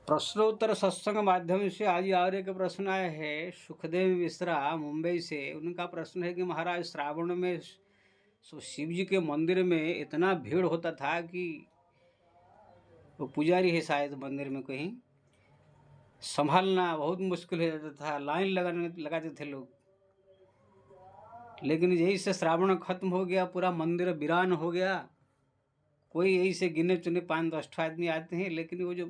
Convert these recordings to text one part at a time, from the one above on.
प्रश्नोत्तर सत्संग माध्यम से आज और एक प्रश्न आया है। सुखदेव मिश्रा मुंबई से, उनका प्रश्न है कि महाराज, श्रावण में शिव जी के मंदिर में इतना भीड़ होता था कि वो पुजारी है शायद मंदिर में कहीं, संभालना बहुत मुश्किल हो जाता था, लाइन लगाते थे लोग। लेकिन यही से श्रावण खत्म हो गया, पूरा मंदिर वीरान हो गया। कोई यही से गिने चुने 5-10 आदमी आते हैं, लेकिन वो जो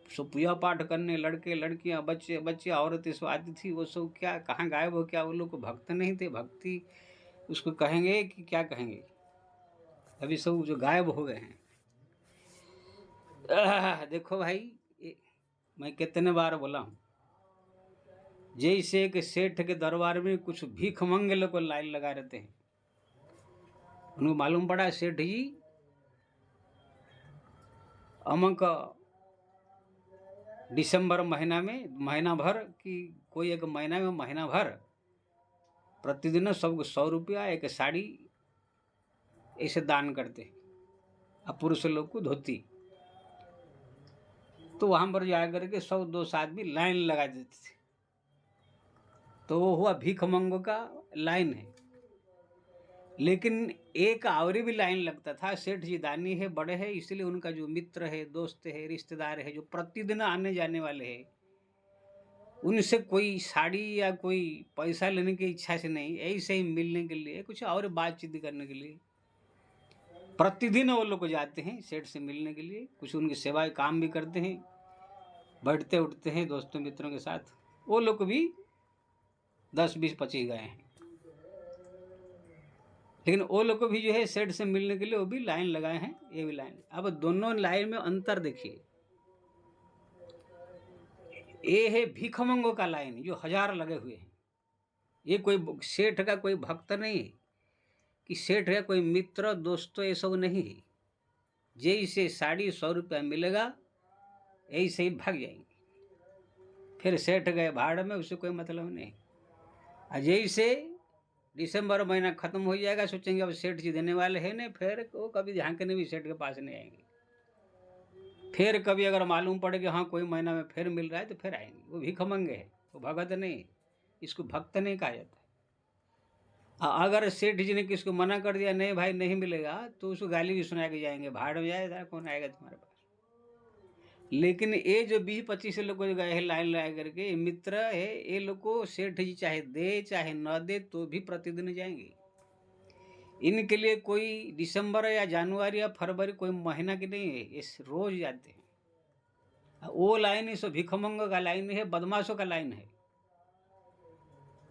सब पूजा पाठ करने लड़के लड़कियां बच्चे औरतें सब आती थी, वो सब क्या कहाँ गायब हो? क्या वो लोग भक्त नहीं थे? भक्ति उसको कहेंगे कि क्या कहेंगे? अभी सब जो गायब हो गए हैं। देखो भाई, मैं कितने बार बोला हूँ, जैसे कि सेठ के दरबार में कुछ भीख मंगे लोग लाइन लगा रहते हैं। उनको मालूम पड़ा सेठ जी अमक दिसंबर महीना में, महीना भर की कोई एक महीना में, महीना भर प्रतिदिन सबको 100 रुपया एक साड़ी ऐसे दान करते हैं, और पुरुष लोग को धोती। तो वहाँ पर जा करके 100-200 आदमी लाइन लगा देते थे। तो वो हुआ भीख मंगों का लाइन है। लेकिन एक और भी लाइन लगता था। सेठ जी दानी है, बड़े हैं, इसलिए उनका जो मित्र है, दोस्त है, रिश्तेदार है, जो प्रतिदिन आने जाने वाले हैं, उनसे कोई साड़ी या कोई पैसा लेने की इच्छा से नहीं, ऐसे ही मिलने के लिए, कुछ और बातचीत करने के लिए प्रतिदिन वो लोग जाते हैं सेठ से मिलने के लिए। कुछ उनकी सेवाएं काम भी करते हैं, बैठते उठते हैं दोस्तों मित्रों के साथ। वो लोग भी 10-20-25 गए हैं, लेकिन वो लोग भी जो है सेठ से मिलने के लिए वो भी लाइन लगाए हैं, ये भी लाइन। अब दोनों लाइन में अंतर देखिए। ये है भिखमंगों का लाइन जो 1000 लगे हुए हैं। ये कोई सेठ का कोई भक्त नहीं है, कि सेठ का कोई मित्र दोस्तों, ये सब नहीं है। जैसे साड़ी 100 रुपया मिलेगा ऐसे ही भाग जाएंगे। फिर सेठ गए भाड़ में, उससे कोई मतलब नहीं। अजय से दिसंबर महीना खत्म हो जाएगा, सोचेंगे अब सेठ जी देने वाले हैं नहीं, फिर वो कभी झांकने भी सेठ के पास नहीं आएंगे। फिर कभी अगर मालूम पड़े कि हाँ कोई महीना में फिर मिल रहा है तो फिर आएंगे। वो भिख मंगे है, वो भगत नहीं, इसको भक्त नहीं कहा जाता है। अगर सेठ जी ने किसको मना कर दिया, नहीं भाई नहीं मिलेगा, तो उसको गाली भी सुना के जाएंगे, भाड़ में जाएगा, कौन आएगा तुम्हारे पास। लेकिन ये जो 20-25 लोग गए हैं लाइन लगा करके, मित्र है, ये लोग को सेठ जी चाहे दे चाहे न दे तो भी प्रतिदिन जाएंगे। इनके लिए कोई दिसंबर या जनवरी या फरवरी कोई महीना की नहीं है, ये रोज जाते हैं। वो लाइन सो भिखमंगों का लाइन है, बदमाशों का लाइन है।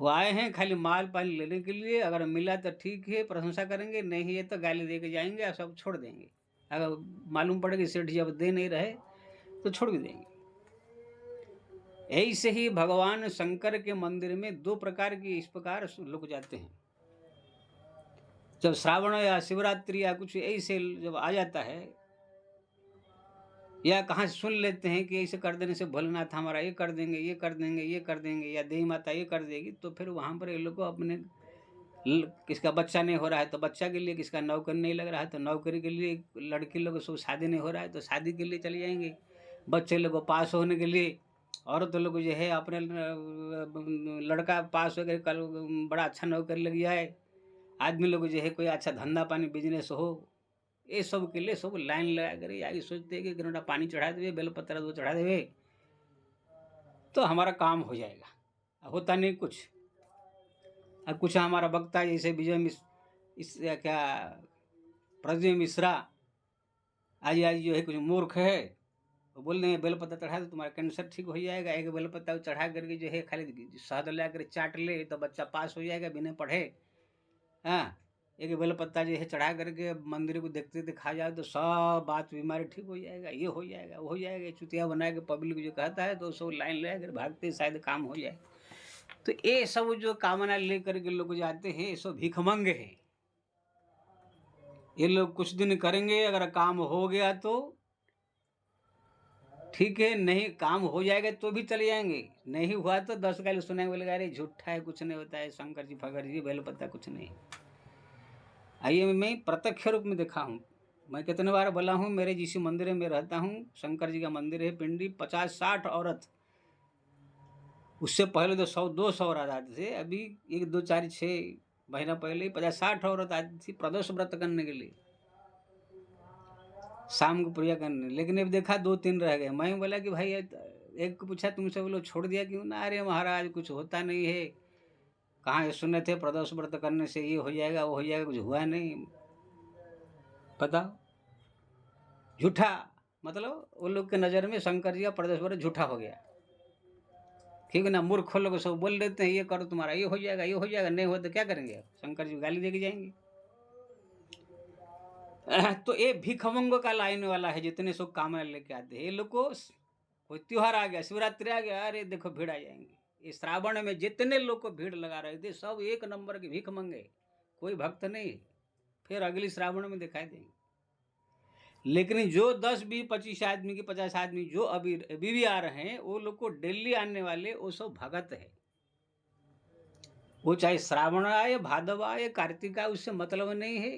वो आए हैं खाली माल पानी लेने के लिए, अगर मिला तो ठीक है, प्रशंसा करेंगे, नहीं है तो गाली दे के जाएंगे और सब छोड़ देंगे। अगर मालूम पड़े कि सेठ जी अब दे नहीं रहे तो छोड़ भी देंगे। ऐसे ही भगवान शंकर के मंदिर में 2 प्रकार की इस प्रकार लोग जाते हैं। जब श्रावण या शिवरात्रि या कुछ ऐसे जब आ जाता है, या कहाँ से सुन लेते हैं कि ऐसे कर देने से भोलेनाथ हमारा ये कर देंगे, ये कर देंगे, ये कर देंगे, या देवी माता ये कर देगी, तो फिर वहाँ पर ये लोग को अपने किसका बच्चा नहीं हो रहा है तो बच्चा के लिए, किसका नौकरी नहीं लग रहा है तो नौकरी के लिए, लड़की लोग सब शादी नहीं हो रहा है तो शादी के लिए चले जाएंगे, बच्चे लोग को पास होने के लिए, औरत लोग जो है अपने लड़का पास हो गए, कल बड़ा अच्छा नौकरी लग जाए, आदमी लोग जो है कोई अच्छा धंधा पानी बिजनेस हो, ये सब के लिए सब लाइन लगा कर आगे सोचते हैं कि गरोटा पानी चढ़ा देवे, बेलपत्र दो चढ़ा देवे तो हमारा काम हो जाएगा। होता नहीं कुछ। अब कुछ हमारा वक्ता जैसे इस क्या प्रद्युम्न मिश्रा आज जो है कुछ मूर्ख है, वो बोल देंगे बेलपत्ता चढ़ा दो तुम्हारा कैंसर ठीक हो जाएगा। एक बेलपत्ता चढ़ा करके जो है खाली शहद ला कर चाट ले तो बच्चा पास हो जाएगा बिना पढ़े। हाँ, एक बेलपत्ता जो है चढ़ा करके मंदिर को देखते देखते खा जाए तो सब बात बीमारी ठीक हो जाएगा, ये हो जाएगा, वो हो जाएगा। चुतिया बना के पब्लिक जो कहता है तो सब लाइन लगा कर भागते शायद काम हो जाए। तो ये सब जो कामना लेकर के लोग जाते हैं, ये सब भिखमंगे हैं। ये लोग कुछ दिन करेंगे, अगर काम हो गया तो ठीक है, नहीं काम हो जाएगा तो भी चले जाएंगे, नहीं हुआ तो 10 गाली सुनाएंगे, बोलेगा अरे झूठा है, कुछ नहीं होता है, शंकर जी फकर जी बेल पत्ता कुछ नहीं। आइए मैं प्रत्यक्ष रूप में देखा हूँ, मैं कितने बार बोला हूँ, मेरे जिस मंदिर में रहता हूँ, शंकर जी का मंदिर है पिंडी, 50-60 औरत। उससे पहले तो 100-200 औरत आती थी, अभी 1-2-4-6 महीना पहले ही 50-60 औरत आती थी प्रदोष व्रत करने के लिए, शाम को पूजा करने। लेकिन अब देखा 2-3 रह गए। मैं बोला कि भाई, एक को पूछा तुमसे, बोलो छोड़ दिया क्यों ना? अरे महाराज कुछ होता नहीं है, कहाँ ये सुने थे प्रदोष व्रत करने से ये हो जाएगा वो हो जाएगा, कुछ हुआ नहीं। बताओ, झूठा। मतलब वो लोग के नज़र में शंकर जी का प्रदोष व्रत झूठा हो गया, ठीक है ना? मूर्ख लोग सब बोल देते हैं ये करो तुम्हारा ये हो जाएगा ये हो जाएगा, नहीं हो तो क्या करेंगे? शंकर जी गाली देके जाएंगे। तो ये भिखमंगों का लाइन वाला है, जितने सब काम लेके आते हैं ये लोग को। कोई त्योहार आ गया, शिवरात्रि आ गया, अरे देखो भीड़ आ जाएंगे। ये श्रावण में जितने लोग को भीड़ लगा रहे थे सब एक नंबर के भीख मंगे, कोई भक्त नहीं। फिर अगली श्रावण में दिखाई देंगे। लेकिन जो 10-20-25 आदमी की 50 आदमी जो अभी अभी भी आ रहे हैं, वो लोग को डेली आने वाले वो सब भगत है। वो चाहे श्रावण आए, भादव आए, कार्तिक आए, उससे मतलब नहीं है।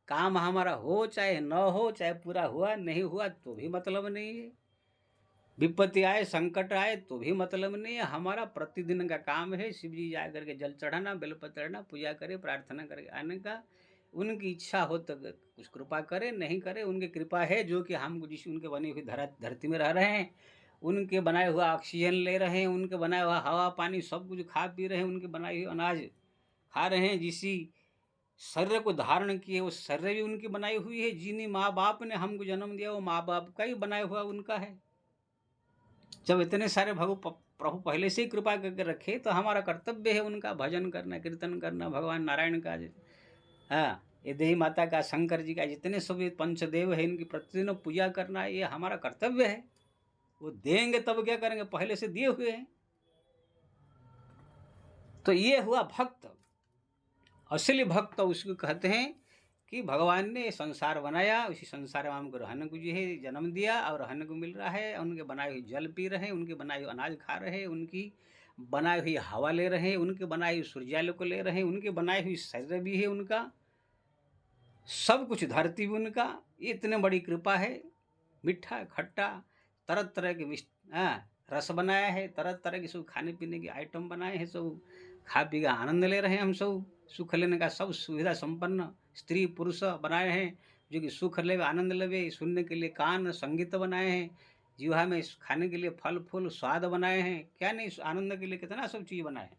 काम हमारा हो चाहे न हो, चाहे पूरा हुआ नहीं हुआ तो भी मतलब नहीं है। विपत्ति आए, संकट आए तो भी मतलब नहीं है। हमारा प्रतिदिन का काम है शिव जी जा करके जल चढ़ाना, बेलपत्र चढ़ाना, पूजा करे, प्रार्थना करके आने का। उनकी इच्छा हो तो कुछ कृपा करे, नहीं करे उनकी कृपा है। जो कि हम जिस उनके बनी हुई धरती में रह रहे हैं, उनके बनाए हुआ ऑक्सीजन ले रहे हैं, उनके बनाया हुआ हवा पानी सब कुछ खा पी रहे हैं, उनके बनाए हुए अनाज खा रहे हैं। जिस शरीर को धारण किए वो शरीर भी उनकी बनाई हुई है। जिन्हीं माँ बाप ने हमको जन्म दिया वो माँ बाप का ही बनाया हुआ उनका है। जब इतने सारे प्रभु पहले से ही कृपा करके रखे, तो हमारा कर्तव्य है उनका भजन करना, कीर्तन करना, भगवान नारायण का, हाँ, ये देवी माता का, शंकर जी का, जितने सभी पंचदेव है इनकी प्रतिदिन पूजा करना, ये हमारा कर्तव्य है। वो देंगे तब क्या करेंगे, पहले से दिए हुए हैं। तो ये हुआ भक्त। असली भक्त उसको कहते हैं कि भगवान ने संसार बनाया, उसी संसार में हमको रहने को जो है जन्म दिया और रहने को मिल रहा है। उनके बनाए हुए जल पी रहे हैं, उनके बनाए हुए अनाज खा रहे हैं, उनकी बनाई हुई हवा ले रहे हैं, उनके बनाए हुए सूर्यालों को ले रहे हैं, उनके बनाई हुई शरीर भी है उनका, सब कुछ धरती भी उनका। ये इतने बड़ी कृपा है। मीठा खट्टा तरह तरह के रस बनाया है, तरह तरह के सब खाने पीने के आइटम बनाए हैं, सब खा पी का आनंद ले रहे हैं। हम सब सुख लेने का सब सुविधा संपन्न स्त्री पुरुष बनाए हैं, जो कि सुख ले आनंद लेवे। सुनने के लिए कान, संगीत बनाए हैं, जीवा में खाने के लिए फल फूल स्वाद बनाए हैं, क्या नहीं, आनंद के लिए कितना सब चीज़ बनाए हैं।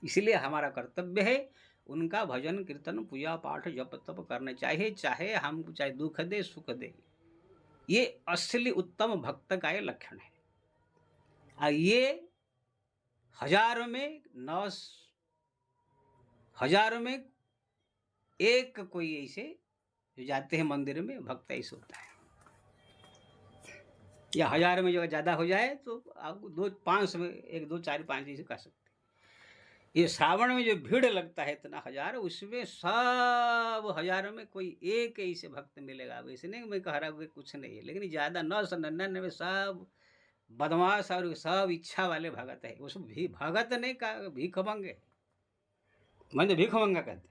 इसलिए हमारा कर्तव्य है उनका भजन कीर्तन पूजा पाठ जप तप करने चाहिए, चाहे हमको चाहे दुख दे सुख दे। ये असली उत्तम भक्त का ये लक्षण है। ये हजारों में हजारों में एक कोई ऐसे जो जाते हैं मंदिर में भक्त ऐसे होता है, या 1000 में जो ज़्यादा हो जाए तो आपको 2-5 में 1-2-4-5 ऐसे कर सकते हैं। ये श्रावण में जो भीड़ लगता है इतना हजार, उसमें सब हजारों में कोई एक ऐसे भक्त मिलेगा। वैसे नहीं मैं कह रहा हूँ कि कुछ नहीं है, लेकिन ज़्यादा 999 सब बदमाश और सब इच्छा वाले भगत है। उस भी भगत नहीं का भीख मंगे, मैं तो भीख मंगा कहते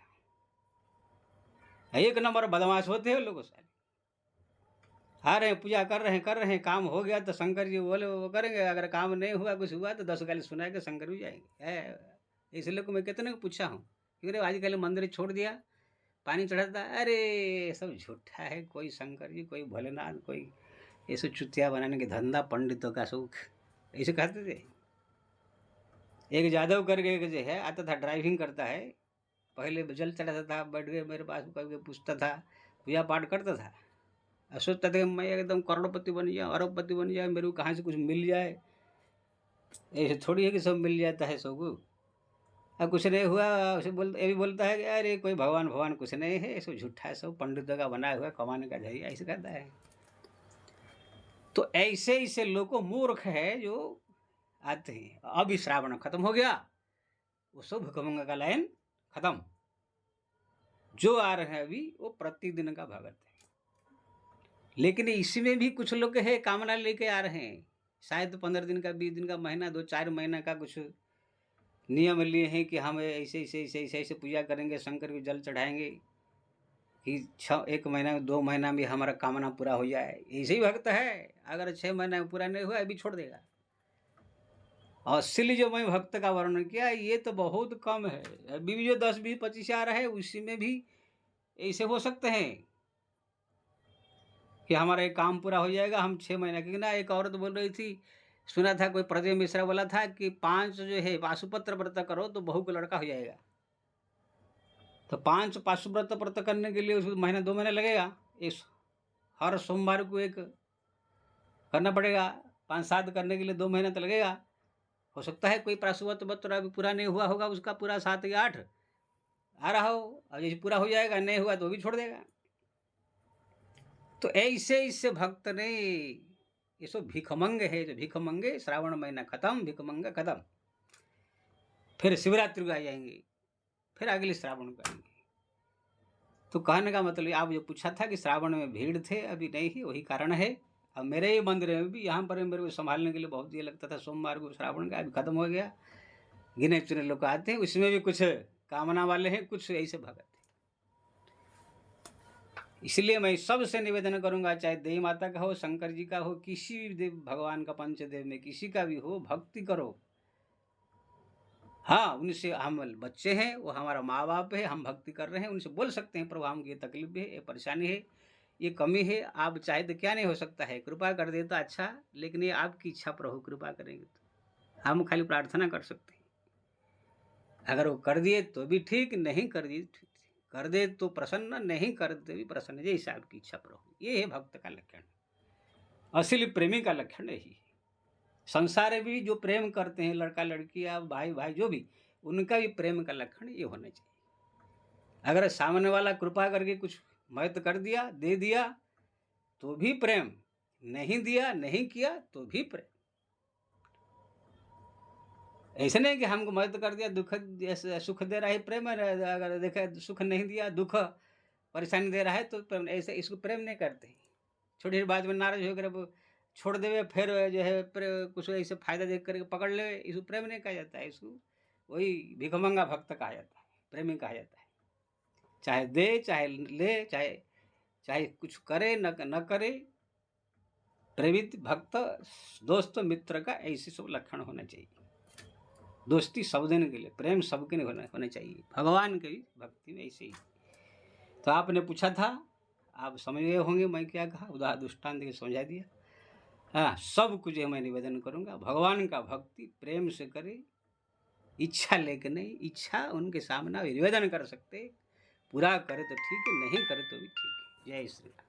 हैं। एक नंबर बदमाश होते हैं लोग सारे। आ रहे हैं पूजा कर रहे हैं, काम हो गया तो शंकर जी बोले वो करेंगे, अगर काम नहीं हुआ कुछ हुआ तो 10 गाली सुना के शंकर भी जाएंगे। इसलिए को मैं कितने को पूछा हूँ कि आजकल मंदिर छोड़ दिया, पानी चढ़ाता, अरे सब झूठा है। कोई शंकर जी, कोई भोलेनाथ, कोई ऐसे चुतिया बनाने के धंधा पंडितों का सुख, ऐसे कहते थे। एक जादव करके एक जो है आता था, ड्राइविंग करता है, पहले जल चढ़ाता था, बैठ गए मेरे पास, करके पूछता था, पूजा पाठ करता था, सोचता था कि मैं एकदम करोड़पति बन जाऊँ, अरबपति बन जाए, मेरे को कहाँ से कुछ मिल जाए। ऐसे थोड़ी है कि सब मिल जाता है सबको। अब कुछ नहीं हुआ, उसे बोलता, ये भी बोलता है कि अरे कोई भगवान भगवान कुछ नहीं है, सब झूठा है, सब पंडितों का बनाया हुआ कमाने का जरिया, ऐसे कहता है। तो ऐसे ऐसे लोग मूर्ख है जो आते हैं। अभी श्रावण खत्म हो गया, वो सब भुखमंगा का लाइन खत्म। जो आ रहे हैं अभी वो प्रतिदिन का भगत है। लेकिन इसमें भी कुछ लोग है कामना लेके आ रहे हैं, शायद 15 दिन का, 20 दिन का, महीना 2-4 महीना का कुछ नियम लिए हैं कि हम ऐसे ऐसे ऐसे ऐसे ऐसे पूजा करेंगे, शंकर को जल चढ़ाएंगे, कि 1 महीना 2 महीना में हमारा कामना पूरा हो जाए, ऐसे ही भक्त है। अगर 6 महीना में पूरा नहीं हुआ अभी छोड़ देगा। और इसलिए जो मैं भक्त का वर्णन किया ये तो बहुत कम है। अभी भी जो 10 20 25 आ रहा है उसी में भी ऐसे हो सकते हैं कि हमारा एक काम पूरा हो जाएगा, हम 6 महीना। क्योंकि ना एक औरत बोल रही थी, सुना था कोई प्रदेव मिश्रा बोला था कि 5 जो है पाशुपत्र व्रत करो तो बहू को लड़का हो जाएगा। तो 5 पाशुपत्र व्रत करने के लिए उसको महीना 2 महीने लगेगा। इस हर सोमवार को एक करना पड़ेगा, 5 7 करने के लिए 2 महीना तो लगेगा। हो सकता है कोई पाशुपत्र व्रत अभी पूरा नहीं हुआ होगा, उसका पूरा 7 या 8 आ रहा हो, और जैसे पूरा हो जाएगा, नहीं हुआ तो भी छोड़ देगा। तो ऐसे इससे भक्त ने ये सब भिखमंग है, जो भिखमंगे श्रावण महीना खत्म, भिखमंगा खत्म, फिर शिवरात्रि को आ जाएंगे, फिर अगले श्रावण को आएंगे। तो कहने का मतलब आप जो पूछा था कि श्रावण में भीड़ थे, अभी नहीं ही, वही कारण है। अब मेरे ही मंदिर में भी यहाँ पर मेरे को संभालने के लिए बहुत ये लगता था सोमवार को श्रावण का, अभी खत्म हो गया। गिने चुने लोग आते हैं, उसमें भी कुछ कामना वाले हैं, कुछ ऐसे भगत हैं। इसलिए मैं सबसे निवेदन करूंगा, चाहे देवी माता का हो, शंकर जी का हो, किसी भी देव भगवान का पंचदेव में किसी का भी हो, भक्ति करो। हाँ, उनसे हम बच्चे हैं, वो हमारा माँ बाप है, हम भक्ति कर रहे हैं, उनसे बोल सकते हैं प्रभु हमको ये तकलीफ है, ये परेशानी है, ये कमी है, आप चाहे तो क्या नहीं हो सकता है, कृपा कर दे तो अच्छा, लेकिन ये आपकी इच्छा प्रभु कृपा करेंगे तो हम खाली प्रार्थना कर सकते हैं। अगर वो कर दिए तो भी ठीक, नहीं कर दिए ठीक, कर दे तो प्रसन्न, नहीं कर दे भी प्रसन्न, जैसे आपकी इच्छा प्रभु। ये है भक्त का लक्षण, असली प्रेमी का लक्षण यही है। संसार में भी जो प्रेम करते हैं, लड़का लड़की या भाई भाई जो भी, उनका भी प्रेम का लक्षण ये होना चाहिए। अगर सामने वाला कृपा करके कुछ मदद कर दिया, दे दिया तो भी प्रेम, नहीं दिया, नहीं किया तो भी प्रेम। ऐसे नहीं कि हमको मदद कर दिया, दुख सुख दे रहा है प्रेम, अगर देखे सुख नहीं दिया, दुख परेशानी दे रहा है तो प्रेम, ऐसे इसको प्रेम नहीं करते। छोटी छोटी बात में नाराज होकर वो छोड़ देवे, फिर जो है कुछ ऐसे फायदा देख करके पकड़ ले, इसको प्रेम नहीं कहा जाता है, इसको वही भिखमंगा भक्त कहा जाता है, प्रेमी कहा जाता है। चाहे दे, चाहे ले, चाहे चाहे कुछ करे न करे, प्रेमित भक्त दोस्त मित्र का ऐसे सब लक्षण होना चाहिए। दोस्ती सब देने के लिए, प्रेम सबके लिए होना चाहिए, भगवान के भी भक्ति में ऐसे ही। तो आपने पूछा था, आप समझ गए होंगे मैं क्या कहा, उदाहरण दृष्टांत के समझा दिया। हाँ, सब कुछ मैं निवेदन करूंगा, भगवान का भक्ति प्रेम से करे, इच्छा लेके नहीं, इच्छा उनके सामने निवेदन कर सकते, पूरा करे तो ठीक है, नहीं करे तो भी ठीक है। जय श्री राम।